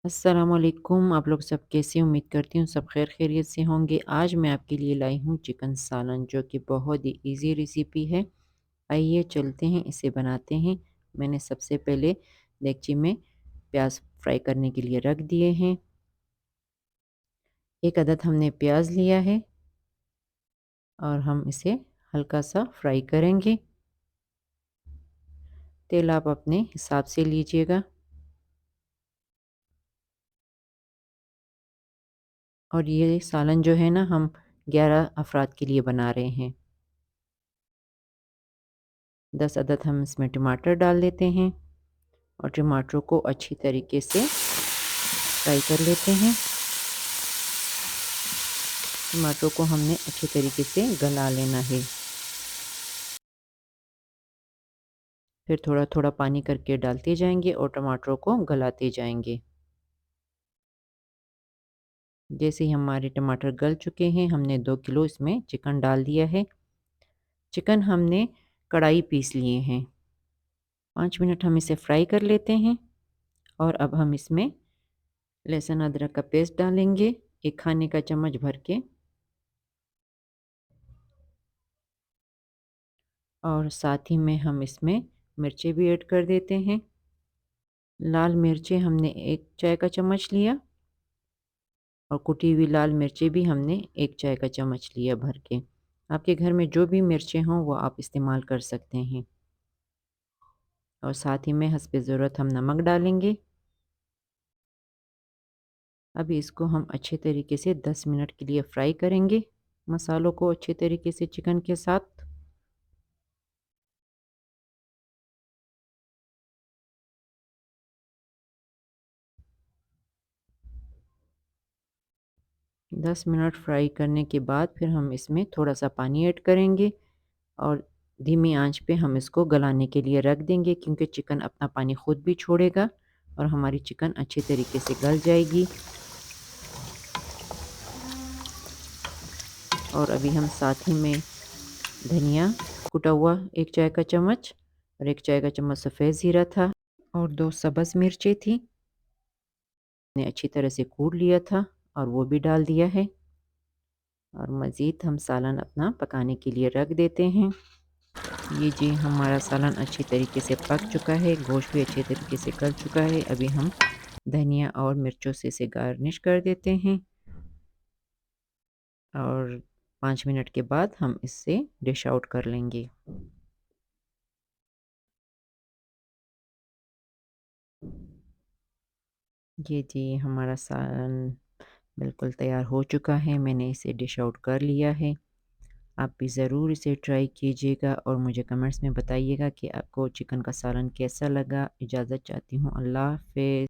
अस्सलामुअलैकुम। आप लोग सब कैसे? उम्मीद करती हूँ सब खैर खैरियत से होंगे। आज मैं आपके लिए लाई हूँ चिकन सालन, जो कि बहुत ही इजी रेसिपी है। आइए चलते हैं, इसे बनाते हैं। मैंने सबसे पहले देगची में प्याज फ्राई करने के लिए रख दिए हैं। एक अदद हमने प्याज लिया है और हम इसे हल्का सा फ्राई करेंगे। तेल आप अपने हिसाब से लीजिएगा। और ये सालन जो है ना, हम 11 अफराद के लिए बना रहे हैं। 10 अदद हम इसमें टमाटर डाल देते हैं और टमाटरों को अच्छी तरीके से फ्राई कर लेते हैं। टमाटरों को हमने अच्छे तरीके से गला लेना है। फिर थोड़ा थोड़ा पानी करके डालते जाएंगे और टमाटरों को गलाते जाएंगे। जैसे ही हमारे टमाटर गल चुके हैं, हमने 2 किलो इसमें चिकन डाल दिया है। चिकन हमने कढ़ाई पीस लिए हैं। 5 मिनट हम इसे फ्राई कर लेते हैं। और अब हम इसमें लहसुन अदरक का पेस्ट डालेंगे, 1 खाने का चम्मच भर के। और साथ ही में हम इसमें मिर्चें भी ऐड कर देते हैं। लाल मिर्चें हमने 1 चाय का चम्मच लिया और कुटी हुई लाल मिर्चें भी हमने 1 चाय का चम्मच लिया भर के। आपके घर में जो भी मिर्चें हों वो आप इस्तेमाल कर सकते हैं। और साथ ही में हस्बे ज़रूरत हम नमक डालेंगे। अभी इसको हम अच्छे तरीके से 10 मिनट के लिए फ्राई करेंगे, मसालों को अच्छे तरीके से चिकन के साथ। दस मिनट फ्राई करने के बाद फिर हम इसमें थोड़ा सा पानी ऐड करेंगे और धीमी आंच पे हम इसको गलाने के लिए रख देंगे, क्योंकि चिकन अपना पानी खुद भी छोड़ेगा और हमारी चिकन अच्छे तरीके से गल जाएगी। और अभी हम साथ ही में धनिया कुटा हुआ 1 चाय का चम्मच और 1 चाय का चम्मच सफ़ेद ज़ीरा था और 2 सब्ज़ मिर्चें थी, ने अच्छी तरह से कूट लिया था और वो भी डाल दिया है। और मज़ीद हम सालन अपना पकाने के लिए रख देते हैं। ये जी हमारा सालन अच्छी तरीके से पक चुका है, गोश्त भी अच्छे तरीके से गल चुका है। अभी हम धनिया और मिर्चों से इसे गार्निश कर देते हैं और 5 मिनट के बाद हम इससे डिश आउट कर लेंगे। ये जी हमारा सालन बिल्कुल तैयार हो चुका है, मैंने इसे डिश आउट कर लिया है। आप भी ज़रूर इसे ट्राई कीजिएगा और मुझे कमेंट्स में बताइएगा कि आपको चिकन का सालन कैसा लगा। इजाज़त चाहती हूँ, अल्लाह हाफ़िज़।